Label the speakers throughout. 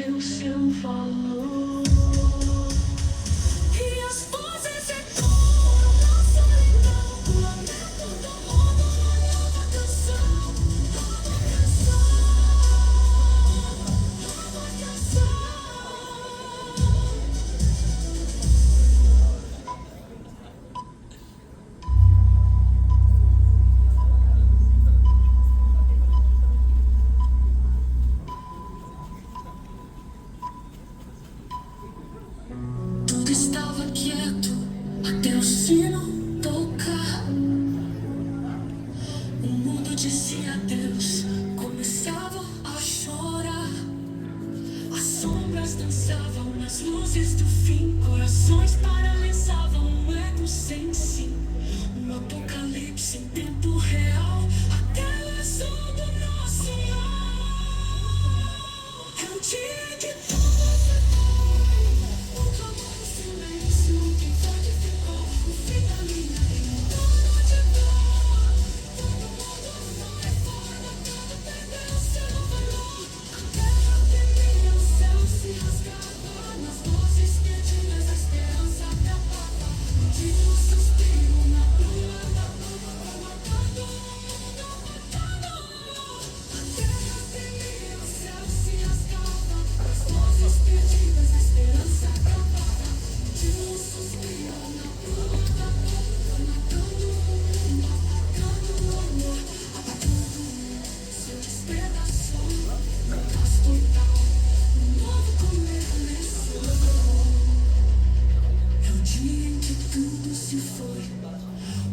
Speaker 1: o seu valor. E as vozes ecoam na solidão, o lamento do mundo, uma nova canção, nova canção, nova canção. Tudo estava quieto até o sino tocar. O mundo dizia adeus, começava a chorar. As sombras dançavam nas luzes do fim, corações paralisavam, um ego sem si. Um apocalipse em tempo real, até o som do nosso lar. É um dia que tudo foi bom, o clamor do silêncio, quem pode ficou, o fim da linha em um trono de dor. Todo mundo foi fora, tudo perdeu seu valor. A terra tremia, o céu se rasgava, nas vozes perdidas a esperança acabava. Um dia um suspiro na rua da lua, matando o mundo, matando. A terra tremia, o céu se rasgava, nas vozes perdidas a esperança acabava. Um dia um suspiro na rua da lua, matando o mundo, apagando o amor, apagando o mundo, se despedaçou, um caos total, um novo começo. É o dia em que tudo se foi,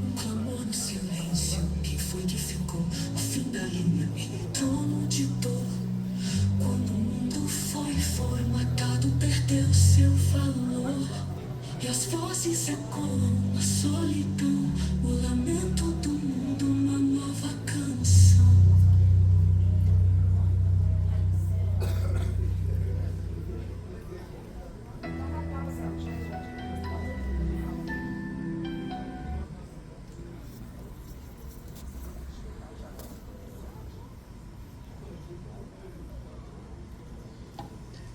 Speaker 1: um clamor no silêncio, quem foi que ficou? O fim da linha em um trono de dor. Quando o mundo foi formatado, perdeu seu valor. E as vozes ecoam na solidão, o lamento do mundo, uma nova canção.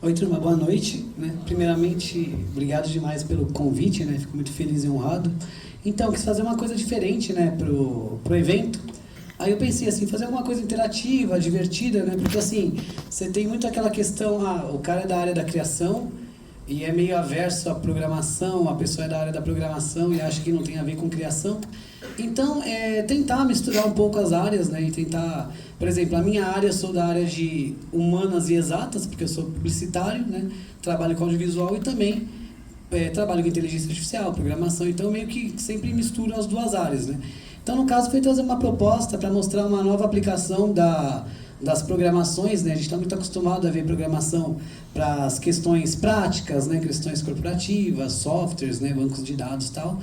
Speaker 2: Oi, turma, boa noite. Primeiramente, obrigado demais pelo convite, fico muito feliz e honrado. Então, quis fazer uma coisa diferente pro evento. Aí eu pensei assim, fazer alguma coisa interativa, divertida, porque assim, você tem muito aquela questão, o cara é da área da criação e é meio averso à programação, a pessoa é da área da programação e acha que não tem a ver com criação. Então, tentar misturar um pouco as áreas, e tentar... Por exemplo, a minha área, eu sou da área de humanas e exatas, porque eu sou publicitário, trabalho com audiovisual e também trabalho com inteligência artificial, programação, então meio que sempre misturo as duas áreas, Então, no caso, foi trazer uma proposta para mostrar uma nova aplicação das programações, A gente está muito acostumado a ver programação para as questões práticas, questões corporativas, softwares, bancos de dados e tal.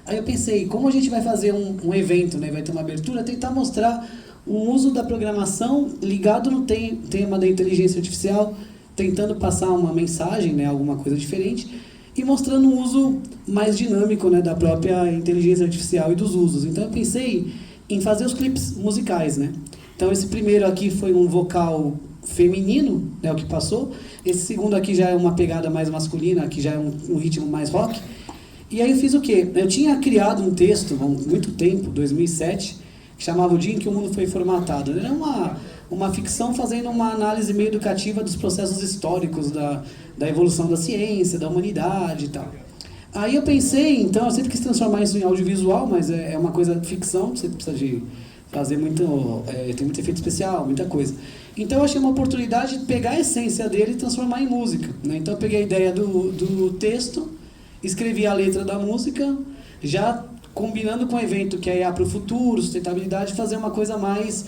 Speaker 2: Aí eu pensei, como a gente vai fazer um evento, vai ter uma abertura, tentar mostrar o uso da programação ligado no tema da inteligência artificial, tentando passar uma mensagem, alguma coisa diferente, e mostrando um uso mais dinâmico, da própria inteligência artificial e dos usos. Então eu pensei em fazer os clipes musicais, Então esse primeiro aqui foi um vocal feminino, o que passou. Esse segundo aqui já é uma pegada mais masculina, que já é um ritmo mais rock. E aí eu fiz o quê? Eu tinha criado um texto há muito tempo, 2007, que chamava O Dia em que o Mundo Foi Formatado. Era uma ficção fazendo uma análise meio educativa dos processos históricos da evolução da ciência, da humanidade e tal. Aí eu pensei, então, eu sempre quis transformar isso em audiovisual, mas é uma coisa de ficção, você precisa de fazer tem muito efeito especial, muita coisa. Então eu achei uma oportunidade de pegar a essência dele e transformar em música. Então eu peguei a ideia do texto, escrevi a letra da música, já combinando com o evento que é IA para o futuro, sustentabilidade, fazer uma coisa mais,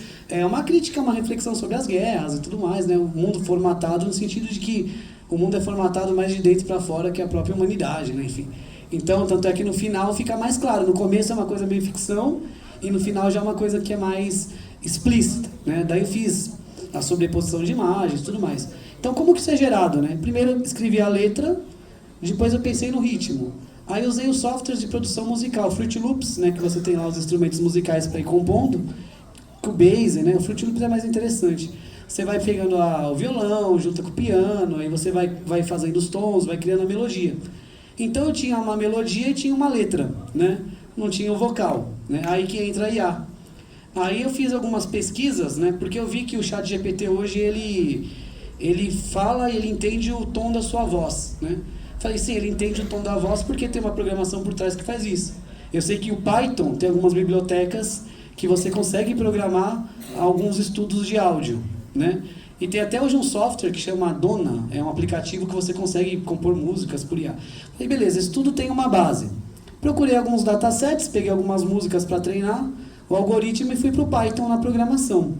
Speaker 2: uma crítica, uma reflexão sobre as guerras e tudo mais, o mundo formatado no sentido de que o mundo é formatado mais de dentro para fora que a própria humanidade, enfim. Então, tanto é que no final fica mais claro, no começo é uma coisa meio ficção e no final já é uma coisa que é mais explícita, Daí eu fiz a sobreposição de imagens e tudo mais. Então, como que isso é gerado, Primeiro eu escrevi a letra, depois eu pensei no ritmo. Aí eu usei os softwares de produção musical, Fruity Loops, que você tem lá os instrumentos musicais para ir compondo, Cubase, o Fruity Loops é mais interessante. você vai pegando o violão, junta com o piano, aí você vai fazendo os tons, vai criando a melodia. Então eu tinha uma melodia e tinha uma letra, né? Não tinha o vocal, né? Aí que entra a IA. Aí eu fiz algumas pesquisas, né? Porque eu vi que o ChatGPT hoje, ele fala e ele entende o tom da sua voz, né? Falei, sim, ele entende o tom da voz porque tem uma programação por trás que faz isso. Eu sei que o Python tem algumas bibliotecas que você consegue programar alguns estudos de áudio, né? E tem até hoje um software que chama Dona, é um aplicativo que você consegue compor músicas por IA. Falei, beleza, isso tudo tem uma base. Procurei alguns datasets, peguei algumas músicas para treinar o algoritmo e fui para o Python na programação.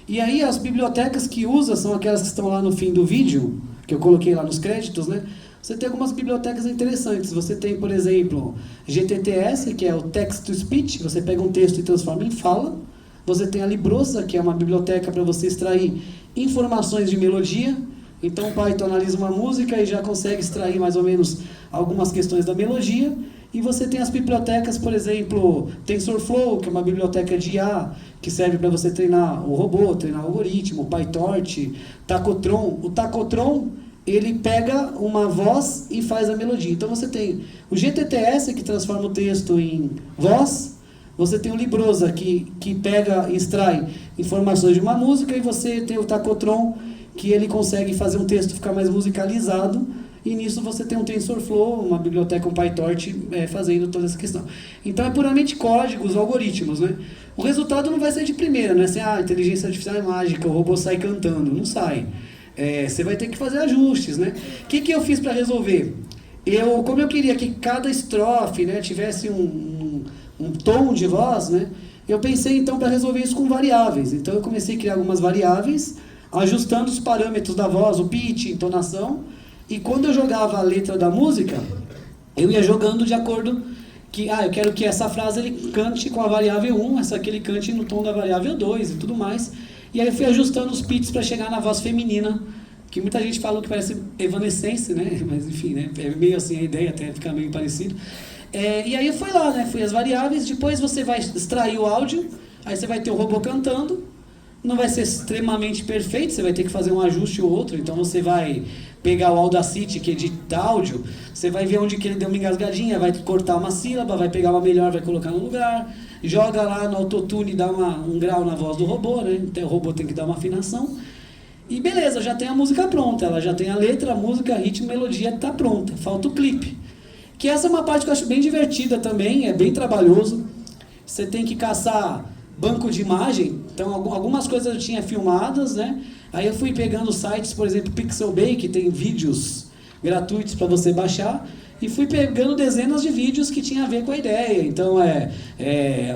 Speaker 2: E aí as bibliotecas que usa são aquelas que estão lá no fim do vídeo, que eu coloquei lá nos créditos, né? Você tem algumas bibliotecas interessantes. Você tem, por exemplo, GTTS, que é o Text to Speech, você pega um texto e transforma em fala. Você tem a Librosa, que é uma biblioteca para você extrair informações de melodia. Então o Python analisa uma música e já consegue extrair mais ou menos algumas questões da melodia. E você tem as bibliotecas, por exemplo, TensorFlow, que é uma biblioteca de IA, que serve para você treinar o robô, treinar o algoritmo, o PyTorch, Tacotron. O Tacotron, ele pega uma voz e faz a melodia. Então você tem o GTTS, que transforma o texto em voz. Você tem o Librosa, que pega e extrai informações de uma música. E você tem o Tacotron, que ele consegue fazer um texto ficar mais musicalizado. E nisso você tem um TensorFlow, uma biblioteca, um PyTorch, fazendo toda essa questão. Então é puramente códigos, algoritmos, né? O resultado não vai ser de primeira, não é assim, inteligência artificial é mágica, o robô sai cantando. Não sai. Você vai ter que fazer ajustes, né? O que eu fiz para resolver? Como eu queria que cada estrofe, né, tivesse um tom de voz, né? Eu pensei então para resolver isso com variáveis. Então eu comecei a criar algumas variáveis, ajustando os parâmetros da voz, o pitch, entonação. E quando eu jogava a letra da música, eu ia jogando de acordo que, eu quero que essa frase ele cante com a variável 1, essa aqui ele cante no tom da variável 2 e tudo mais. E aí eu fui ajustando os pitches para chegar na voz feminina, que muita gente fala que parece Evanescence, né? Mas enfim, né? É meio assim a ideia, até fica meio parecido. E aí eu fui lá, né? Fui as variáveis, depois você vai extrair o áudio, aí você vai ter o robô cantando, não vai ser extremamente perfeito, você vai ter que fazer um ajuste ou outro, então você vai pegar o Audacity, que edita áudio, você vai ver onde que ele deu uma engasgadinha, vai cortar uma sílaba, vai pegar uma melhor, vai colocar no lugar, joga lá no autotune e dá um grau na voz do robô, né? Então o robô tem que dar uma afinação. E beleza, já tem a música pronta, ela já tem a letra, a música, ritmo, melodia, está pronta. Falta o clipe. Que essa é uma parte que eu acho bem divertida também, é bem trabalhoso. Você tem que caçar banco de imagem, então algumas coisas eu tinha filmadas, né? Aí eu fui pegando sites, por exemplo, Pixelbay, que tem vídeos gratuitos para você baixar, e fui pegando dezenas de vídeos que tinham a ver com a ideia. Então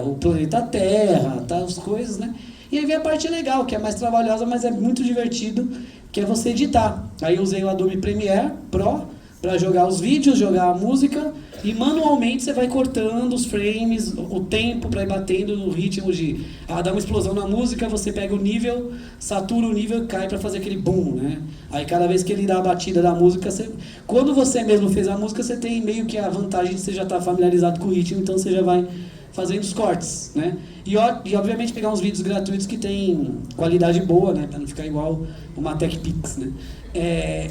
Speaker 2: o planeta Terra, tá, as coisas, né? E aí vem a parte legal, que é mais trabalhosa, mas é muito divertido, que é você editar. Aí eu usei o Adobe Premiere Pro para jogar os vídeos, jogar a música, e manualmente você vai cortando os frames, o tempo para ir batendo no ritmo de dar uma explosão na música, você pega o nível, satura o nível e cai para fazer aquele boom, né? Aí cada vez que ele dá a batida da música, quando você mesmo fez a música, você tem meio que a vantagem de você já estar familiarizado com o ritmo, então você já vai fazendo os cortes, né? E obviamente pegar uns vídeos gratuitos que tem qualidade boa, né? Para não ficar igual uma TechPix, né?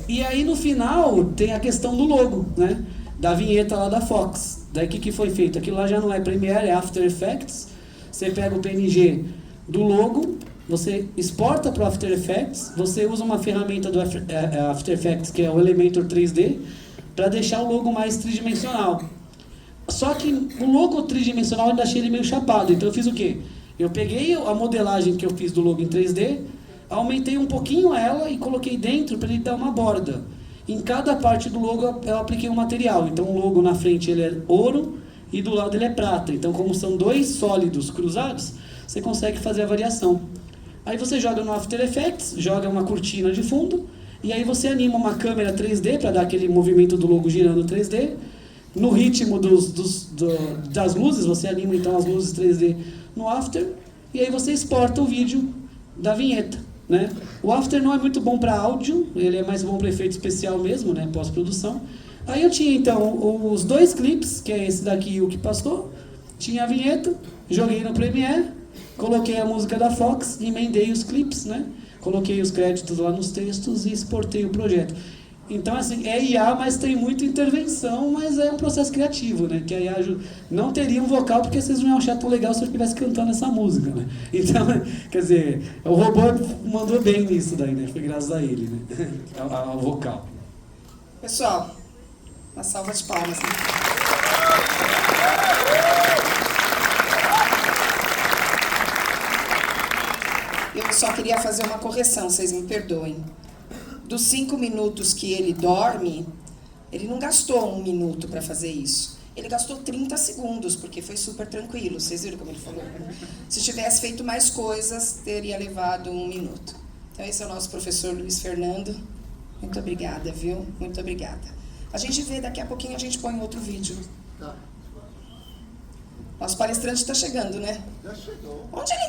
Speaker 2: E aí no final tem a questão do logo, né? Da vinheta lá da Fox. Daí o que foi feito? Aquilo lá já não é Premiere, é After Effects. Você pega o PNG do logo, você exporta para o After Effects, você usa uma ferramenta do After Effects, que é o Elementor 3D, para deixar o logo mais tridimensional. Só que o logo tridimensional eu ainda achei ele meio chapado, então eu fiz o quê? Eu peguei a modelagem que eu fiz do logo em 3D, aumentei um pouquinho ela e coloquei dentro para ele dar uma borda. Em cada parte do logo eu apliquei um material, então o logo na frente ele é ouro e do lado ele é prata. Então como são dois sólidos cruzados, você consegue fazer a variação. Aí você joga no After Effects, joga uma cortina de fundo, e aí você anima uma câmera 3D para dar aquele movimento do logo girando 3D. No ritmo das luzes, você anima então as luzes 3D no After, e aí você exporta o vídeo da vinheta, né? O After não é muito bom para áudio, ele é mais bom para efeito especial mesmo, né? Pós-produção. Aí eu tinha então os dois clipes, que é esse daqui e o que passou, tinha a vinheta, joguei no Premiere, coloquei a música da Fox, emendei os clipes, né? coloquei os créditos lá nos textos e exportei o projeto. Então, assim, é IA, mas tem muita intervenção, mas é um processo criativo, né? Que a IA não teria um vocal, porque vocês não iam achar tão legal se eu estivesse cantando essa música, né? Então, quer dizer, o robô mandou bem nisso daí, né? Foi graças a ele, né? Ao vocal.
Speaker 3: Pessoal, uma salva de palmas. Né? Eu só queria fazer uma correção, vocês me perdoem. Dos 5 minutos que ele dorme, ele não gastou 1 minuto para fazer isso. Ele gastou 30 segundos, porque foi super tranquilo. Vocês viram como ele falou? Se tivesse feito mais coisas, teria levado 1 minuto. Então esse é o nosso professor Luiz Fernando. Muito obrigada, viu? Muito obrigada. A gente vê, daqui a pouquinho a gente põe outro vídeo. Nosso palestrante está chegando, né?
Speaker 4: Já chegou.
Speaker 3: Onde ele